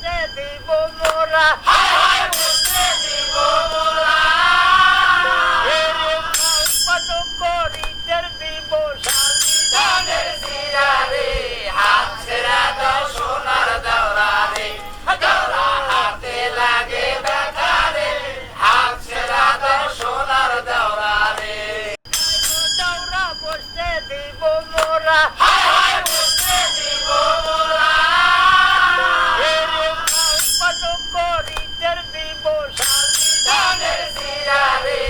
বসতে দিব মোরা করিতের দিব সংবিধানের সিরারে হাত ছেড়া দাও সোনার দৌড়ারে দৌড়া হাতে লাগে ব্যথারে হাত ছেড়া দাও সোনার দৌড়ারে দৌড়া বসতে দিব মোরা বসতে দিব মোরা করিতের দিব সংবিধানের সিরারে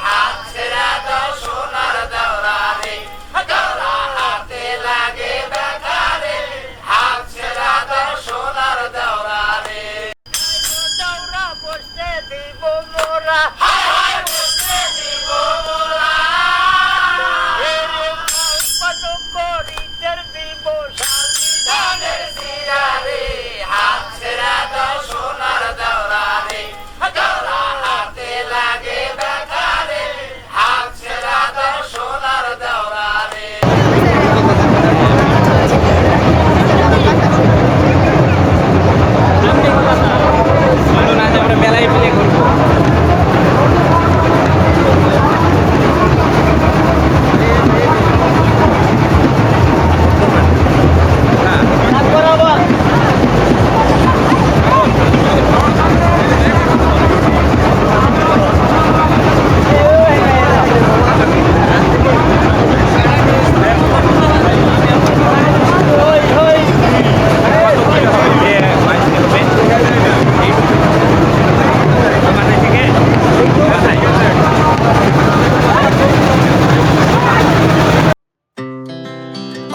হাত ছেড়া দাও সোনার দৌড়ারে দৌড়া হাতে লাগে ব্যথারে হাত ছেড়া দাও সোনার দৌড়ারে দৌড়া বসতে দিব মোরা বসতে দিব মোরা করিতের দিব সংবিধানের সিরারে হাত ছেড়া দাও সোনার দৌড়ারে দৌড়া হাতে লাগে ব্যথারে হাত ছেড়া দাও সোনার দৌড়ারে চলুন আজ আমরা মেলায় প্লে করবো।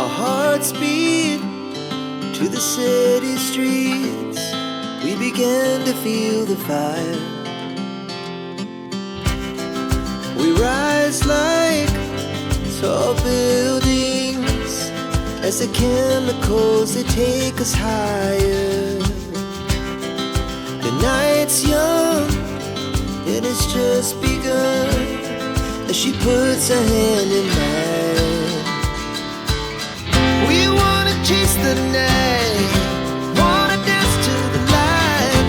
Our hearts beat to the city streets. We began to feel the fire. We rise like tall buildings as the chemicals they take us higher. The night's young and it's just begun as she puts her hand in mine. We wanna chase the night, wanna dance to the light,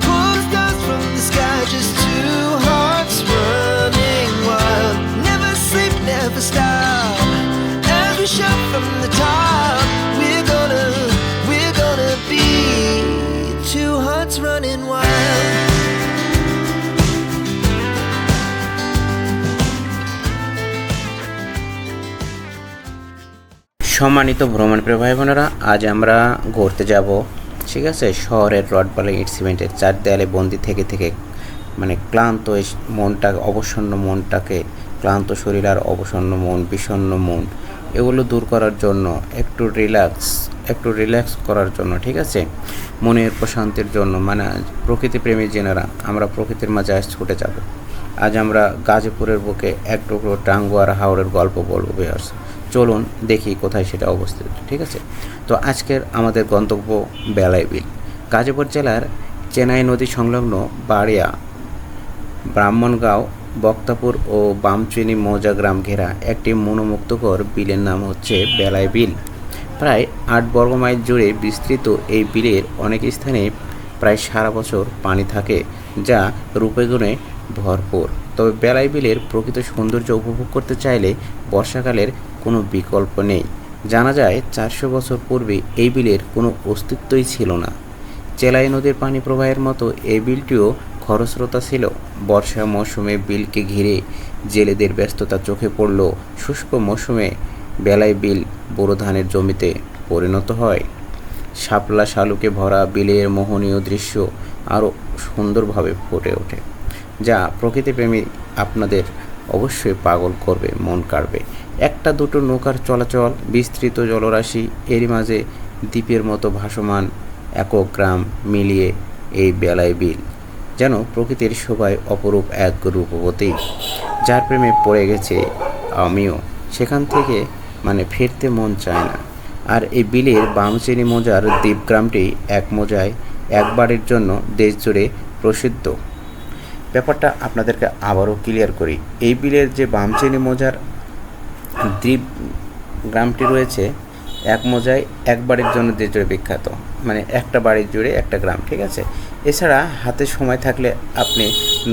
pull the stars from the sky, just two hearts running wild. Never sleep, never stop, as we shout from the top. We're gonna be two hearts running wild. সম্মানিত ভ্রমণপ্রিয় ভাই বোনেরা, আজ আমরা ঘুরতে যাব, ঠিক আছে, শহরের রডবালি ইট সিমেন্টের চার দেয়ালে বন্দি থেকে থেকে মানে ক্লান্ত মনটা, অবসন্ন মনটাকে, ক্লান্ত শরীর আর অবসন্ন মন, বিষণ্ণ মন, এগুলো দূর করার জন্য, একটু রিল্যাক্স করার জন্য, ঠিক আছে, মনের প্রশান্তির জন্য, মানে প্রকৃতিপ্রেমী জেনারা আমরা প্রকৃতির মাঝে আজ ছুটে যাব। আজ আমরা গাজীপুরের বুকে এক টুকরো টাঙ্গুয়ার আর হাওড়ের গল্প বলবো ভিউয়ার্স। চলুন দেখি কোথায় সেটা অবস্থিত, ঠিক আছে। তো আজকের আমাদের গন্তব্য বেলাই বিল, গাজীপুর জেলার চেনাই নদী সংলগ্ন বাড়িয়া, ব্রাহ্মণগাঁও, বক্তাপুর ও বামচিনি মৌজা গ্রাম ঘেরা একটি মনোমুগ্ধকর বিলের নাম হচ্ছে বেলাই বিল। প্রায় 8 বর্গমাইল জুড়ে বিস্তৃত এই বিলের অনেক স্থানে প্রায় সারা বছর পানি থাকে, যা রূপে-গুণে ভরপুর। তবে বেলাই বিলের প্রকৃত সৌন্দর্য উপভোগ করতে চাইলে বর্ষাকালের কোনো বিকল্প নেই। জানা যায় 400 বছর পূর্বে এই বিলের কোনো অস্তিত্বই ছিল না। চেলাই নদীর পানি প্রবাহের মতো এই বিলটিও খরস্রোতা ছিল। বর্ষা মৌসুমে বিলকে ঘিরে জেলেদের ব্যস্ততা চোখে পড়ল। শুষ্ক মৌসুমে বেলাই বিল বোরো ধানের জমিতে পরিণত হয়। শাপলা শালুকে ভরা বিলের মোহনীয় দৃশ্য আরও সুন্দরভাবে ফুটে ওঠে, যা প্রকৃতিপ্রেমী আপনাদের অবশ্যই পাগল করবে, মন কাড়বে। একটা দুটো নৌকার চলাচল, বিস্তৃত জলরাশি, এরই মাঝে দ্বীপের মতো ভাসমান একক গ্রাম মিলিয়ে এই বেলাই বিল যেন প্রকৃতির শোভায় অপরূপ এক রূপবতী, যার প্রেমে পড়ে গেছে আমিও। সেখান থেকে ফিরতে মন চায় না। আর এই বিলের বামচিনি মৌজার দ্বীপ গ্রামটি এক মৌজায় একবারের জন্য দেশ জুড়ে প্রসিদ্ধ। ব্যাপারটা আপনাদেরকে আবারও ক্লিয়ার করি। এই বিলের যে বামচিনি মৌজার দ্বীপ গ্রামটি রয়েছে, এক মৌজায় একবারের জন্য দেশ জুড়ে বিখ্যাত। মানে একটা বাড়ি জুড়ে একটা গ্রাম, ঠিক আছে। এছাড়া হাতে সময় থাকলে আপনি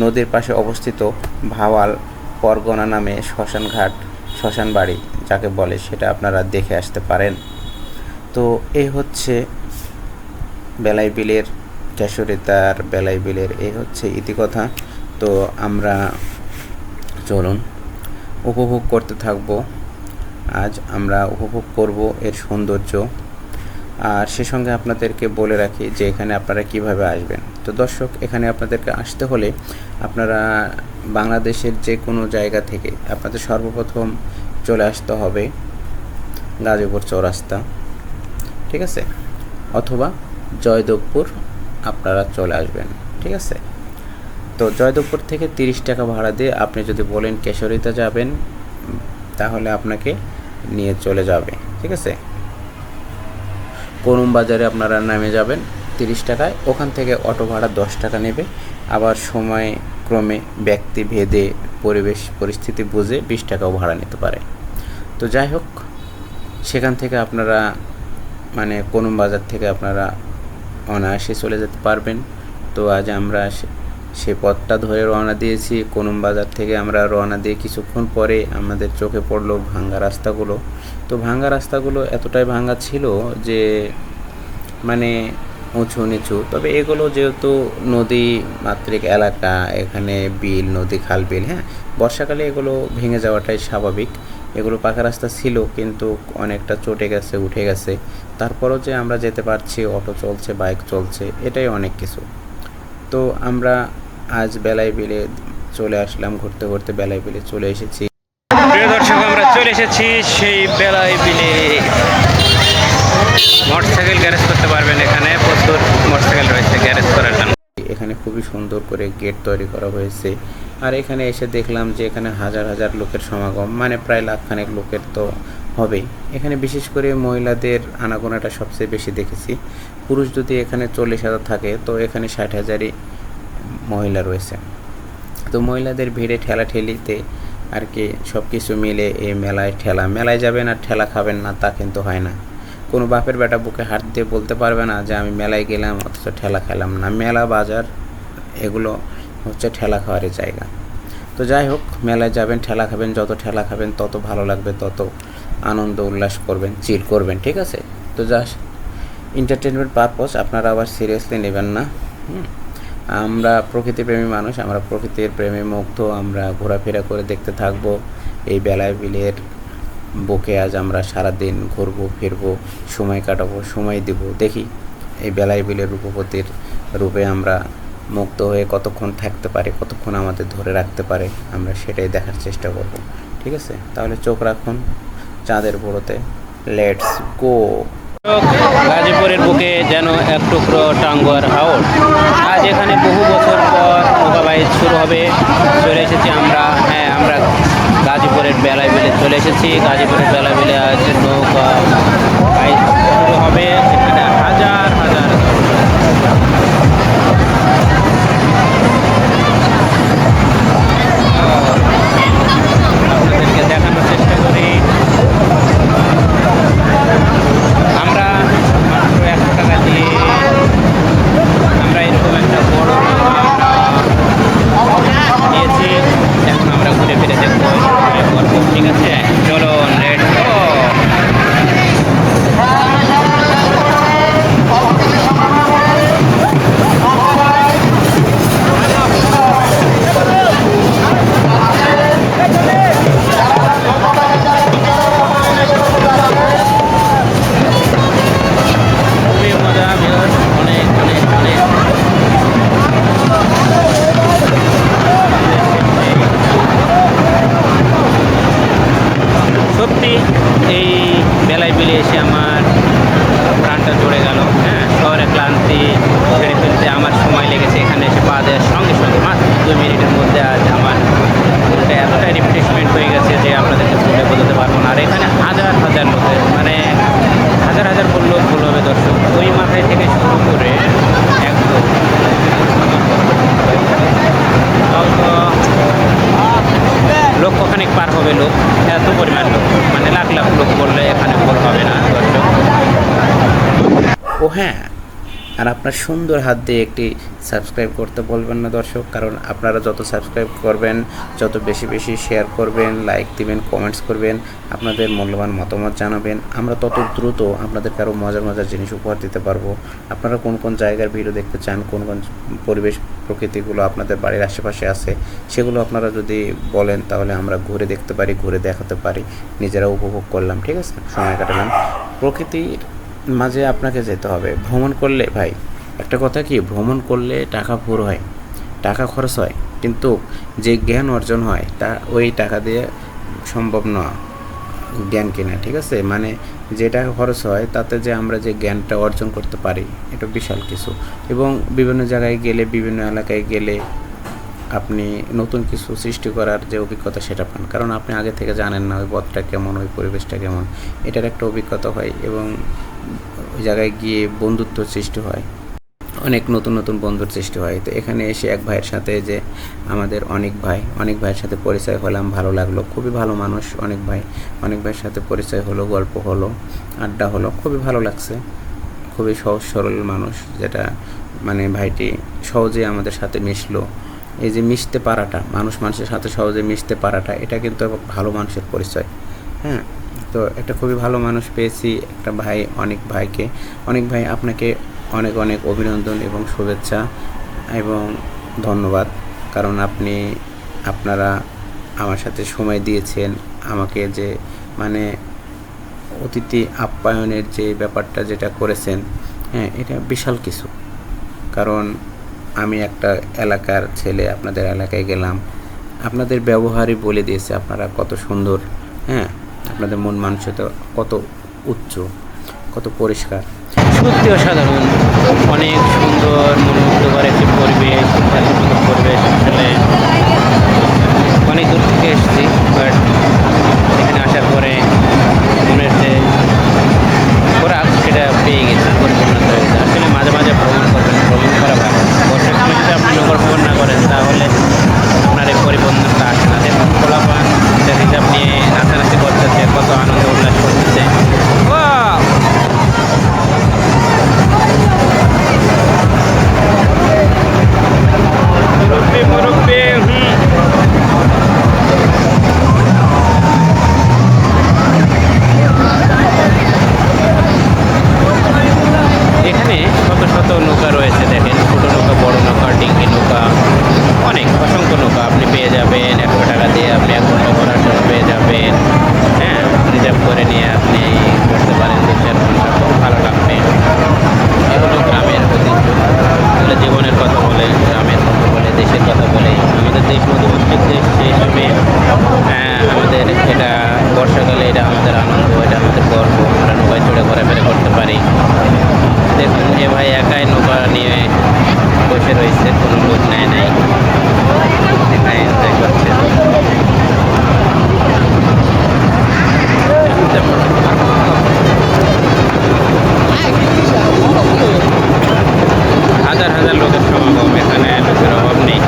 নদীর পাশে অবস্থিত ভাওয়াল পরগনা নামে শ্মশান বাড়ি যাকে বলে সেটা আপনারা দেখে আসতে পারেন। তো এই হচ্ছে বেলাই বিলের কেশরিতার বেলাই বিলের এই হচ্ছে ইতিকথা। তো আমরা চলুন উপভোগ করতে থাকব। আজ আমরা উপভোগ করব এর সৌন্দর্য, আর সে সঙ্গে আপনাদেরকে বলে রাখি যে এখানে আপনারা কিভাবে আসবেন। তো দর্শক, এখানে আপনাদেরকে আসতে হলে আপনারা বাংলাদেশের যে কোনো জায়গা থেকে আপনাদের সর্বপ্রথম চলে আসতে হবে গাজীপুর চৌরাস্তা, ঠিক আছে, অথবা জয়দেবপুর আপনারা চলে আসবেন, ঠিক আছে। তো জয়দেবপুর থেকে 30 টাকা ভাড়া দিয়ে আপনি যদি বলেন কেশরিতা যাবেন তাহলে আপনাকে নিয়ে চলে যাবে, ঠিক আছে। করুম বাজারে আপনারা নেমে যাবেন 30 টাকায়, ওখান থেকে অটো ভাড়া 10 টাকা নেবে। আবার সময় ক্রমে ব্যক্তি ভেদে পরিবেশ পরিস্থিতি বুঝে 20 টাকাও ভাড়া নিতে পারে। তো যাই হোক, সেখান থেকে আপনারা মানে করুম বাজার থেকে আপনারা অনায়াসে চলে যেতে পারবেন। তো আজ আমরা সে পথটা ধরে রওনা দিয়েছি। করুম বাজার থেকে আমরা রওনা দিয়ে কিছুক্ষণ পরে আমাদের চোখে পড়লো ভাঙ্গা রাস্তাগুলো। তো ভাঙ্গা রাস্তাগুলো এতটাই ভাঙ্গা ছিল যে মানে উঁচু নিচু, তবে এগুলো যেহেতু নদী মাতৃক এলাকা, এখানে বিল, নদী, খাল, বিল, হ্যাঁ, বর্ষাকালে এগুলো ভেঙে যাওয়াটাই স্বাভাবিক। এগুলো পাকা রাস্তা ছিল কিন্তু অনেকটা চটে গেছে, উঠে গেছে। তারপরও যে আমরা যেতে পারছি, অটো চলছে, বাইক চলছে, এটাই অনেক কিছু। তো আমরা আজ বেলাই বিলে চলে আসলাম, ঘুরতে ঘুরতে বেলাই বিলে চলে এসেছি। প্রিয় দর্শক, আমরা চলে এসেছি সেই বেলাই বিলে। মোটরসাইকেল গ্যারেজ করতে পারবেন, এখানে প্রচুর মোটরসাইকেল রয়েছে গ্যারেজ করার জন্য। এখানে খুবই সুন্দর করে গেট তৈরি করা হয়েছে। আর এখানে এসে দেখলাম যে এখানে হাজার হাজার লোকের সমাগম, মানে প্রায় লাখখানেক লোকের তো হবেই। এখানে বিশেষ করে মহিলাদের আনাগোনাটা সবচেয়ে বেশি দেখেছি। পুরুষ যদি এখানে 40,000 থাকে, তো এখানে 60,000ই মহিলা রয়েছে। তো মহিলাদের ভিড়ে ঠেলাঠেলিতে আর কি সব কিছু মিলে এই মেলায় যাবেন আর ঠেলা খাবেন না তা কিন্তু হয় না। কোনো বাপের বেটা বুকে হাত দিয়ে বলতে পারবে না যে আমি মেলায় গেলাম অথচ ঠেলা খেলাম না। মেলা বাজার এগুলো হচ্ছে ঠেলা খাওয়ারই জায়গা। তো যাই হোক, মেলায় যাবেন, ঠেলা খাবেন, যত ঠেলা খাবেন তত ভালো লাগবে, তত আনন্দ উল্লাস করবেন, চিল করবেন, ঠিক আছে। তো জাস্ট এন্টারটেনমেন্ট পারপস, আপনারা আবার সিরিয়াসলি নেবেন না। আমরা প্রকৃতিপ্রেমী মানুষ, আমরা প্রকৃতির প্রেমে মুগ্ধ। আমরা ঘোরাফেরা করে দেখতে থাকবো এই বেলাই বিলের বুকে। আজ আমরা সারাদিন ঘুরবো ফিরবো, সময় কাটাবো, সময় দিব, দেখি এই বেলাই বিলের রূপবতীর রূপে আমরা মুক্ত হয়ে কতক্ষণ থাকতে পারে, কতক্ষণ আমাদের ধরে রাখতে পারে, আমরা সেটাই দেখার চেষ্টা করব, ঠিক আছে। তাহলে চোখ রাখুন চাঁদের বড়তে, লেটস গো। গাজীপুরের বুকে যেন এক টুকরো টাঙ্গুয়ার হাওর। আজ এখানে বহু বছর পর নৌকা বাইচ শুরু হবে। চলে এসেছি আমরা, হ্যাঁ, আমরা গাজীপুরের বেলাই বিলে চলে এসেছি। গাজীপুরের বেলাই বিলে আজ নৌকা বাইচ শুরু হবে। এখানে হাজার হাজার আপনাদেরকে দেখানোর চেষ্টা করি। আমরা মাত্র 100 টাকা দিয়ে আমরা এরকম একটা বড় নিয়েছি। এখন আমরা ঘুরে ফিরে দেখবো, ঠিক আছে। চলো লেটস গো। সত্যি এই বেলাই বিলে এসে আমার প্রাণটা জুড়ে গেল। হ্যাঁ, শহরে ক্লান্তি ছেড়ে ফেলতে আমার সময় লেগেছে। এখানে এসে পা দেওয়ার সঙ্গে সঙ্গে মাত্র 2 মিনিটের মধ্যে আজ আমার মনটা এতটাই রিফ্রেশমেন্ট হয়ে গেছে যে আপনাদেরকে বলে বোঝাতে পারবো না। আর এখানে হাজার হাজার লোকের, মানে হাজার হাজার বললেও ভুল হবে দর্শক, ওই মাথায় থেকে শুরু করে একদম লক্ষখানিক পার হবে লোক, এত পরিমাণ লোক, মানে লাখ লাখ লোক বললে এখানে ভুল হবে না দর্শক। ও হ্যাঁ, আর আপনার সুন্দর হাত দিয়ে একটি সাবস্ক্রাইব করতে বলবেন না দর্শক, কারণ আপনারা যত সাবস্ক্রাইব করবেন, যত বেশি বেশি শেয়ার করবেন, লাইক দিবেন, কমেন্টস করবেন, আপনাদের মূল্যবান মতামত জানাবেন, আমরা তত দ্রুত আপনাদেরকে আরও মজার মজার জিনিস উপহার দিতে পারবো। আপনারা কোন কোন জায়গার ভিডিও দেখতে চান, কোন কোন পরিবেশ প্রকৃতিগুলো আপনাদের বাড়ির আশেপাশে আছে, সেগুলো আপনারা যদি বলেন তাহলে আমরা ঘুরে দেখতে পারি, ঘুরে দেখাতে পারি, নিজেরা উপভোগ করলাম, ঠিক আছে, সময় কাটালাম। প্রকৃতির মাঝে আপনাকে যেতে হবে। ভ্রমণ করলে ভাই একটা কথা কি, ভ্রমণ করলে টাকা ভোর হয়, টাকা খরচ হয়, কিন্তু যে জ্ঞান অর্জন হয় তা ওই টাকা দিয়ে সম্ভব নয় জ্ঞান কেনা, ঠিক আছে। মানে যে টাকা খরচ হয় তাতে যে আমরা যে জ্ঞানটা অর্জন করতে পারি এটা বিশাল কিছু। এবং বিভিন্ন জায়গায় গেলে, বিভিন্ন এলাকায় গেলে আপনি নতুন কিছু সৃষ্টি করার যে অভিজ্ঞতা সেটা পান, কারণ আপনি আগে থেকে জানেন না ওই পথটা কেমন, ওই পরিবেশটা কেমন, এটার একটা অভিজ্ঞতা হয়। এবং ওই জায়গায় গিয়ে বন্ধুত্ব সৃষ্টি হয়, অনেক নতুন নতুন বন্ধুর সৃষ্টি হয়। তো এখানে এসে এক ভাইয়ের সাথে, যে আমাদের অনেক ভাইয়ের সাথে পরিচয় হলাম, ভালো লাগলো, খুবই ভালো মানুষ অনেক ভাইয়ের সাথে পরিচয় হলো, গল্প হলো, আড্ডা হলো, খুবই ভালো লাগছে, খুবই সহজ সরল মানুষ, যেটা মানে ভাইটি সহজে আমাদের সাথে মিশলো। এই যে মিশতে পারাটা, মানুষের সাথে সহজে মিশতে পারাটা, এটা কিন্তু ভালো মানুষের পরিচয়। হ্যাঁ, তো একটা খুবই ভালো মানুষ পেয়েছি, একটা ভাই, অনেক ভাই, আপনাকে অনেক অনেক অভিনন্দন এবং শুভেচ্ছা এবং ধন্যবাদ, কারণ আপনারা আমার সাথে সময় দিয়েছেন, আমাকে যে মানে অতিথি আপ্যায়নের যে ব্যাপারটা যেটা করেছেন, হ্যাঁ, এটা বিশাল কিছু। কারণ আমি একটা এলাকার ছেলে, আপনাদের এলাকায় গেলাম, আপনাদের ব্যবহারই বলে দিয়েছে আপনারা কত সুন্দর, হ্যাঁ, আপনাদের মন মানসিকতা কত উচ্চ, কত পরিষ্কার, সত্যি অসাধারণ, অনেক সুন্দর মনোমুগ্ধকর একটি পরিবেশ। এত সুন্দর পরিবেশ আসলে অনেক দূর থেকে এসেছি, বাট এখানে আসার পরে মনের যে খোরাক সেটা পেয়ে গেছি, পরিপূর্ণতা হয়েছে। আসলে মাঝে মাঝে ভ্রমণ করবেন, ভ্রমণ করা ভালো। বর্ষাকালে যদি আপনি নগর ভ্রমণ না করেন তাহলে আপনার এই পরিপূর্ণতা আসে না। দেখুন পোলাপান হিসাব নিয়ে নাচানাচি করতেছে, কত আনন্দ উল্লাস করতেছে। এখানে শত শত নৌকা রয়েছে, দেখেন, ছোটো নৌকা, বড় নৌকা, ডিঙ্গি নৌকা, অনেক অসংখ্য নৌকা আপনি পেয়ে যাবেন। 100 টাকা দিয়ে আপনি 1 ঘন্টা ঘোরার জন্য পেয়ে যাবেন। হ্যাঁ, রিজার্ভ করে নিয়ে আপনি করতে পারেন 2-4 ঘন্টা, খুব ভালো লাগবে। এগুলো গ্রামের ঐতিহ্য, এগুলো জীবনের কথা বলে, গ্রামের কথা বলে, দেশের কথা বলে। আমাদের দেশ মধুমক্ষিক দেশ, সেই হিসাবে আমাদের এটা বর্ষাকালে এটা আমাদের আনন্দ, এটা আমাদের গর্ব, আমরা নৌকায় চড়ে ঘোরাফেরা করতে পারি। দেখুন এ ভাই একাই নৌকা নিয়ে বসে রয়েছে, কোনো লোক নেয় নাই, একাই এনজয় করছে। হাজার হাজার লোকের সমাগম, এখানে লোকের অভাব নেই,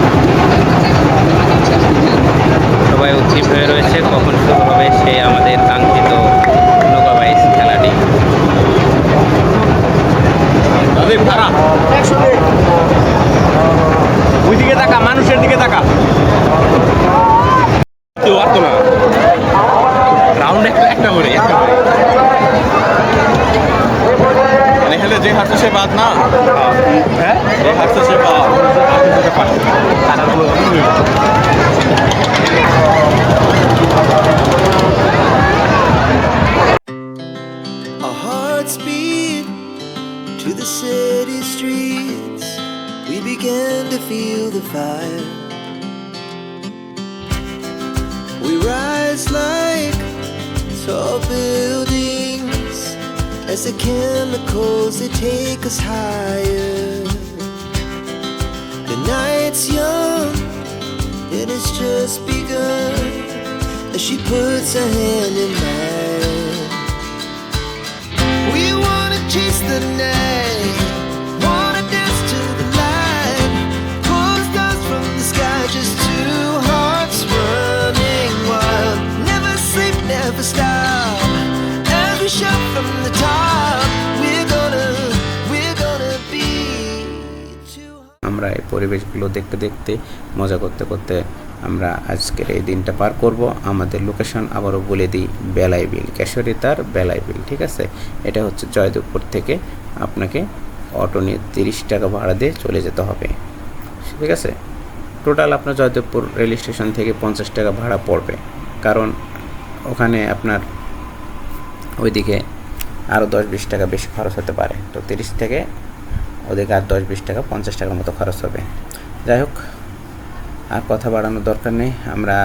সবাই উদ্দীপ হয়ে রয়েছে কখন শুরু হবে সেই আমাদের কাঙ্ক্ষিত নৌকাবাইজ খেলাটি। ওই দিকে তাকা, মানুষের দিকে তাকা। কেউ আসতো না, রাউন্ড একটা করে এখানে যে হাঁটছে সে বাদ না, হ্যাঁ, যে হাঁটছে সে বাদ। Our hearts beat to the city streets. We began to feel the fire. We rise like tall buildings as the chemicals they take us higher. The night's young and it's just begun as she puts her hand in mine. We wanna chase the night, wanna dance to the light, pull the stars from the sky, just two hearts running wild. Never sleep, never stop, as we shout from the top. We're gonna be আমরা এই পরিবেশগুলো দেখতে দেখতে মজা করতে করতে আমরা আজকের এই দিনটা পার করব। আমাদের লোকেশন আবারও বলে দিই, বেলাই বিল, কেশরিতার বেলাই বিল। ঠিক আছে, এটা হচ্ছে জয়দেবপুর থেকে আপনাকে অটো নিয়ে 30 টাকা ভাড়া দিয়ে চলে যেতে হবে। ঠিক আছে, টোটাল আপনার জয়দেবপুর রেল স্টেশন থেকে 50 টাকা ভাড়া পড়বে, কারণ ওখানে আপনার ওইদিকে আরও 10-20 টাকা বেশি খরচ হতে পারে। তো 30 থেকে ওদিকে আর 10-20 টাকা, 50 টাকার মতো খরচ হবে। যাই হোক, আর কথা বাড়ানোর দরকার নেই, আমরা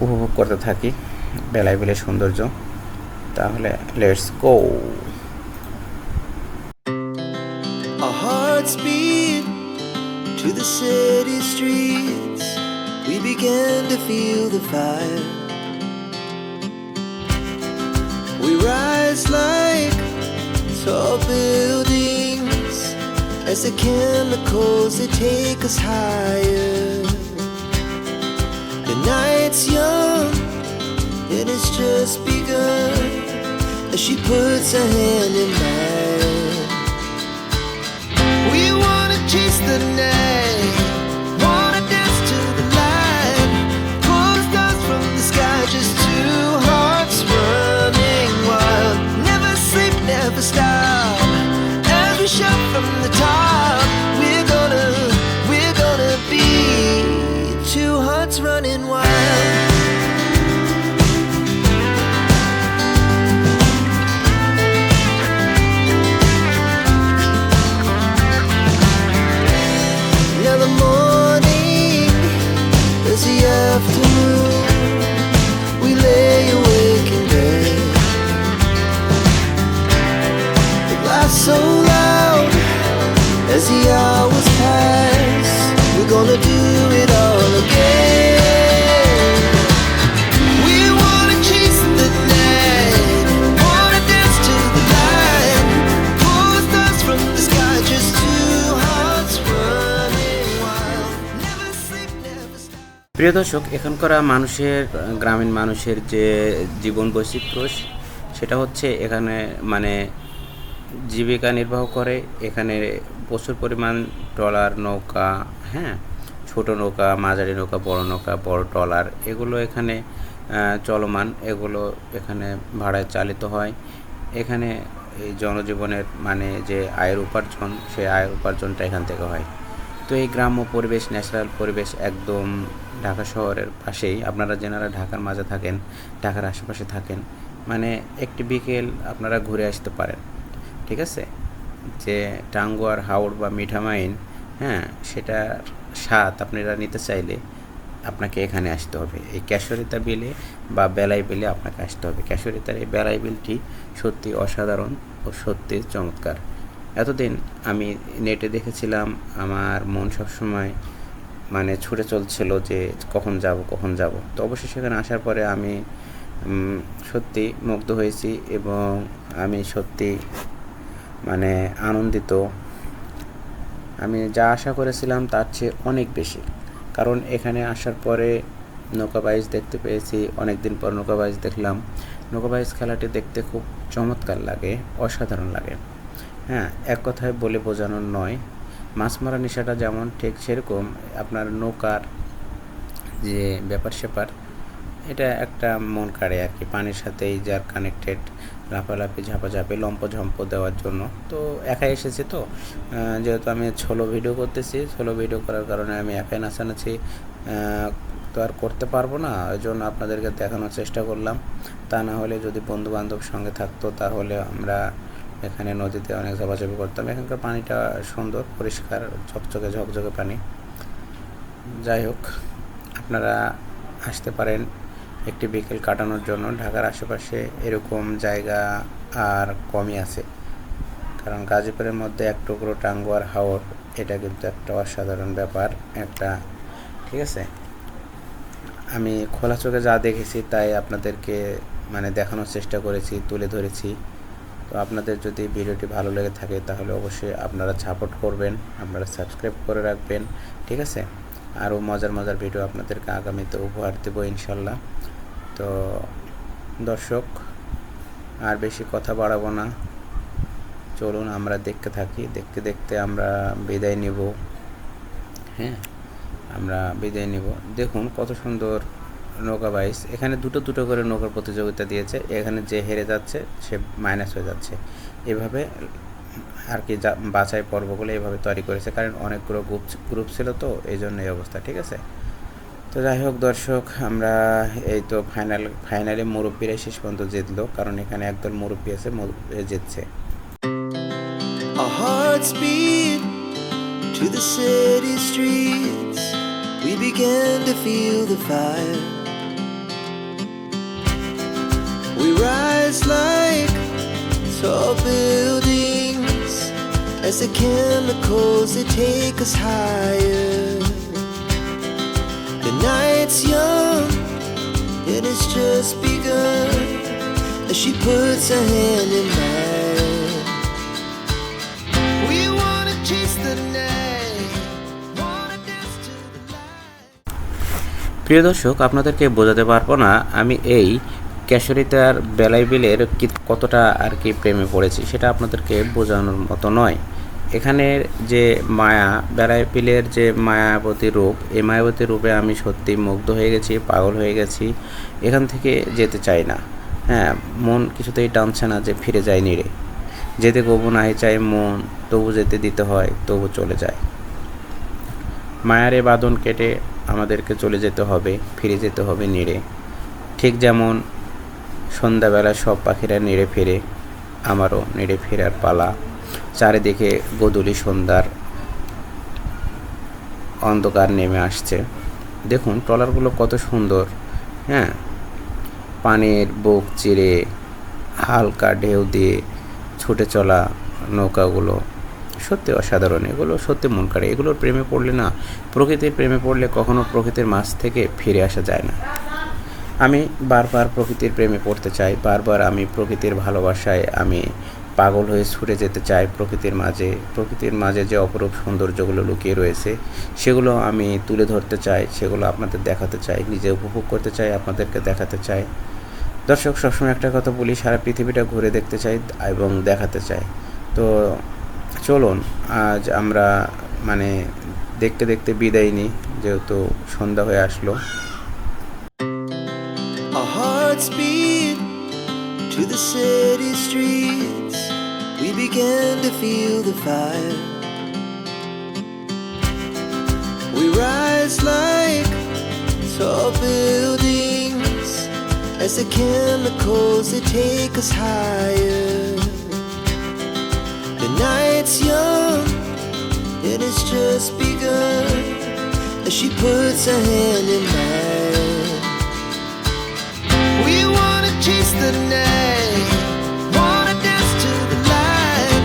উপভোগ করতে থাকি বেলাই বিলের সৌন্দর্য। তাহলে let's go. Our hearts beat to the city streets. We began to feel the fire. We rise like tall buildings as the chemicals they take us higher. The night's young and it's just begun as she puts her hand in mine. We wanna chase the night, wanna dance to the light, pull stars from the sky, just two hearts running wild. Never sleep, never stop, as we shout from the top. We're gonna be two hearts running wild. Now the morning is the afternoon. We lay awake in bed. The glass so loud as the hours pass. We're gonna do it all again. We wanna chase the night, wanna dance to the light, pull stars from the sky, just two hearts running wild. Never sleep, never stop. প্রিয় দর্শক, এখানকার মানুষের, গ্রামীণ মানুষের যে জীবন বৈচিত্র্য, সেটা হচ্ছে এখানে মানে জীবিকা নির্বাহ করে। এখানে প্রচুর পরিমাণ ট্রলার, নৌকা, হ্যাঁ, ছোট নৌকা, মাঝারি নৌকা, বড় নৌকা, বড় ট্রলার, এগুলো এখানে চলমান, এগুলো এখানে ভাড়ায় চালিত হয়। এখানে এই জনজীবনের মানে যে আয়ের উপার্জন, সেই আয়ের উপার্জনটা এখান থেকে হয়। তো এই গ্রাম্য পরিবেশ, ন্যাচারাল পরিবেশ একদম ঢাকা শহরের পাশেই। আপনারা যেনারা ঢাকার মাঝে থাকেন, ঢাকার আশেপাশে থাকেন, মানে একটি বিকেল আপনারা ঘুরে আসতে পারেন। ঠিক আছে, যে টাঙ্গুয়ার হাওড় বা মিঠামাইন, হ্যাঁ, সেটার স্বাদ আপনারা নিতে চাইলে আপনাকে এখানে আসতে হবে। এই কেশরিতা বিলে বা বেলাই বিলে আপনাকে আসতে হবে। কেশরিতার এই বেলাই বিলটি সত্যি অসাধারণ ও সত্যি চমৎকার। এতদিন আমি নেটে দেখেছিলাম, আমার মন সবসময় মানে ছুটে চলছিল যে কখন যাব। তো অবশ্যই সেখানে আসার পরে আমি সত্যি মুগ্ধ হয়েছি এবং আমি সত্যি মানে আনন্দিত। আমি যা আশা করেছিলাম তার চেয়ে অনেক বেশি, কারণ এখানে আসার পরে নৌকাবাইজ দেখতে পেয়েছি। অনেক দিন পর নৌকাবাইজ দেখলাম। নৌকাবাইজ খেলাটি দেখতে খুব চমৎকার লাগে, অসাধারণ লাগে। হ্যাঁ, এক কথায় বলে বোঝানোর নয়। মাছ মারা নেশাটা যেমন, ঠিক সেরকম আপনার নৌকার যে ব্যাপার স্যাপার, এটা একটা মন কাড়ে আর কি। পানির সাথেই যার কানেক্টেড, লাফালাফি, ঝাপাঝাপি, লম্পঝম্প দেওয়ার জন্য। তো একাই এসেছি, তো যেহেতু আমি সোলো ভিডিও করতেছি, সোলো ভিডিও করার কারণে আমি একাই নাচানাচি তো আর করতে পারবো না, ওই জন্য আপনাদেরকে দেখানোর চেষ্টা করলাম। তা না হলে যদি বন্ধু বান্ধব সঙ্গে থাকতো তাহলে আমরা এখানে নদীতে অনেক ঝাপাঝাপি করতাম। এখানকার পানিটা সুন্দর, পরিষ্কার, ঝকঝকে পানি। যাই হোক, আপনারা আসতে পারেন একটি বিকেল কাটানোর জন্য। ঢাকার আশেপাশে এরকম জায়গা আর কমই আছে, কারণ গাজীপুরের মধ্যে এক টুকরো টাঙ্গুয়ার হাওর, এটা কিন্তু একটা অসাধারণ ব্যাপার একটা। ঠিক আছে, আমি খোলা চোখে যা দেখেছি তাই আপনাদেরকে মানে দেখানোর চেষ্টা করেছি, তুলে ধরেছি। তো আপনাদের যদি ভিডিওটি ভালো লেগে থাকে তাহলে অবশ্যই আপনারা সাপোর্ট করবেন, আপনারা সাবস্ক্রাইব করে রাখবেন। ঠিক আছে, আরও মজার ভিডিও আপনাদেরকে আগামীতে উপহার দেবো ইনশাল্লাহ। তো দর্শক, আর বেশি কথা বাড়াবো না, চলুন আমরা দেখতে থাকি। দেখতে আমরা বিদায় নিব। হ্যাঁ, আমরা বিদায় নেব। দেখুন কত সুন্দর নৌকা বাইচ। এখানে দুটো দুটো করে নৌকার প্রতিযোগিতা দিয়েছে। এখানে যে হেরে যাচ্ছে সে মাইনাস হয়ে যাচ্ছে। এভাবে আর কি বাছাই পর্বগুলো এভাবে তৈরি করেছে, কারণ অনেকগুলো গ্রুপ ছিল তো এই জন্য এই অবস্থা। ঠিক আছে, তো যাই হোক দর্শক, আমরা এই তো ফাইনালি মুরব্বীরাই শেষ পর্যন্ত জিতলো, কারণ এখানে একদল মুরব্বী আছে, জিতছে। Our hearts beat to the city streets. We began to feel the fire. We rise like tall buildings as the chemicals they take us higher. The night's young and it's just begun as she puts her hand in mine. We wanna chase the night, wanna dance to the light. প্রিয় দর্শক, আপনাদেরকে বোঝাতে পারবো না আমি এই কেশরিতার বেলাই বিলের কতটা আর কি প্রেমে পড়েছি, সেটা আপনাদেরকে বোঝানোর মতো নয়। এখানের যে মায়া, বেলাই বিলের যে মায়াবতী রূপ, এই মায়াবতী রূপে আমি সত্যি মুগ্ধ হয়ে গেছি, পাগল হয়ে গেছি। এখান থেকে যেতে চাই না। হ্যাঁ, মন কিছুতেই টানছে না যে ফিরে যায় নিরে। যেতে কবু নাহি চাই মন, তবু যেতে দিতে হয়, তবু চলে যায়। মায়ারে বাঁধন কেটে আমাদেরকে চলে যেতে হবে, ফিরে যেতে হবে নিরে। ঠিক যেমন সন্ধ্যাবেলা সব পাখিরা নিড়ে ফিরে, আমারও নিড়ে ফেরার পালা। চারিদিকে গোধূলি সন্ধ্যার অন্ধকার নেমে আসছে। দেখুন ট্রলারগুলো কত সুন্দর। হ্যাঁ, পানির বুক চিরে হালকা ঢেউ দিয়ে ছুটে চলা নৌকাগুলো সত্যি অসাধারণ। এগুলো সত্যি মন কাড়ে। এগুলোর প্রেমে পড়লে না, প্রকৃতির প্রেমে পড়লে কখনো প্রকৃতির মাঝ থেকে ফিরে আসা যায় না। আমি বারবার প্রকৃতির প্রেমে পড়তে চাই, বারবার আমি প্রকৃতির ভালোবাসায় আমি পাগল হয়ে ছুটে যেতে চাই প্রকৃতির মাঝে যে অপরূপ সৌন্দর্যগুলো লুকিয়ে রয়েছে সেগুলো আমি তুলে ধরতে চাই, সেগুলো আপনাদের দেখাতে চাই, নিজে উপভোগ করতে চাই, আপনাদেরকে দেখাতে চাই। দর্শক, সবসময় একটা কথা বলি, সারা পৃথিবীটা ঘুরে দেখতে চাই এবং দেখাতে চাই। তো চলুন আজ আমরা দেখতে দেখতে বিদায় নিই, যেহেতু সন্ধ্যা হয়ে আসলো। Our hearts beat to the city streets. We began to feel the fire. We rise like tall buildings as the chemicals they take us higher. The night's young and it's just begun as she puts her hand in mine. We wanna chase the night, wanna dance to the light.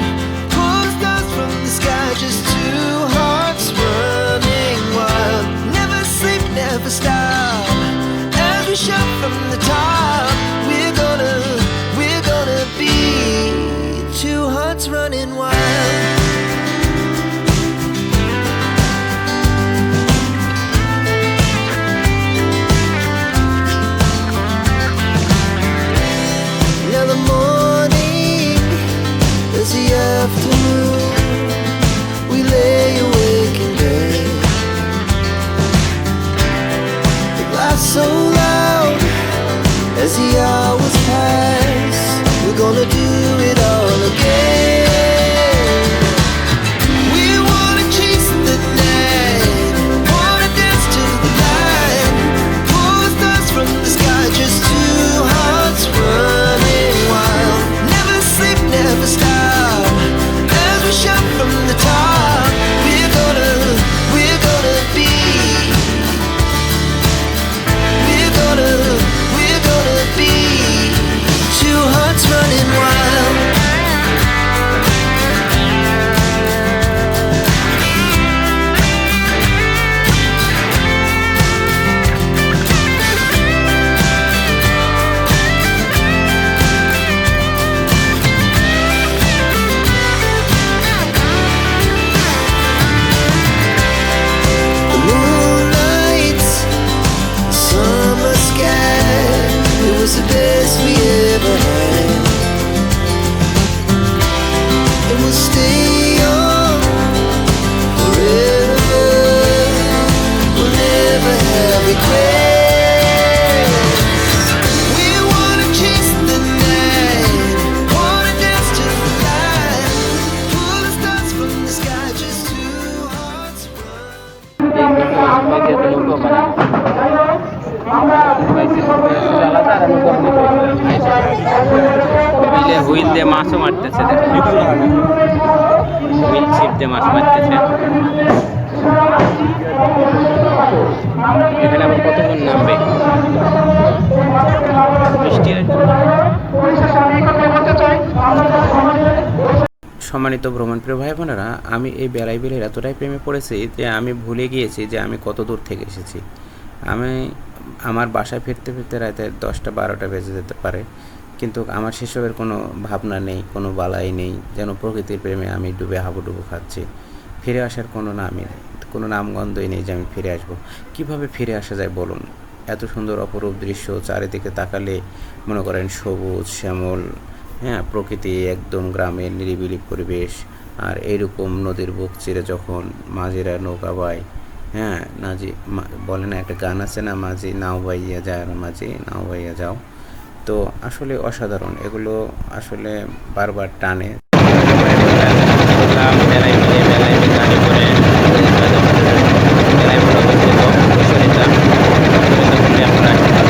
Pull the stars from the sky, just two hearts running wild. Never sleep, never stop. As we shout from the top, we're gonna be two hearts running wild. বিলে wheel দিয়ে মাছও মারতেছে, দেখুন wheel ছিপ দিয়ে মাছ মারতেছে। এখানে আবার কতজন নামবে বৃষ্টি আসবে। সম্মানিত ভ্রমণপ্রিয় ভাই বোনেরা, আমি এই বেড়াই বিলের এতটাই প্রেমে পড়েছি যে আমি ভুলে গিয়েছি যে আমি কত দূর থেকে এসেছি। আমি আমার বাসায় ফিরতে ফিরতে রাতে 10টা-12টা বেজে যেতে পারে, কিন্তু আমার সেসবের কোনো ভাবনা নেই, কোনো বালাই নেই, যেন প্রকৃতির প্রেমে আমি ডুবে হাবুডুবু খাচ্ছি। ফিরে আসার কোনো নামই নেই, কোনো নামগন্ধই নেই যে আমি ফিরে আসবো। কীভাবে ফিরে আসা যায় বলুন? এত সুন্দর অপরূপ দৃশ্য, চারিদিকে তাকালে মনে করেন সবুজ শ্যামল, হ্যাঁ, প্রকৃতি একদম গ্রামের নিরিবিলি পরিবেশ। আর এইরকম নদীর বুক চিরে যখন মাঝিরা নৌকা বায়, হ্যাঁ, বলে না একটা গান আছে না, মাঝি নাও বাইয়া যায়, মাঝি নাও বাইয়া যাও। তো আসলে অসাধারণ, এগুলো আসলে বারবার টানে। বেড়াই গাড়ি করে বেড়াই আমরা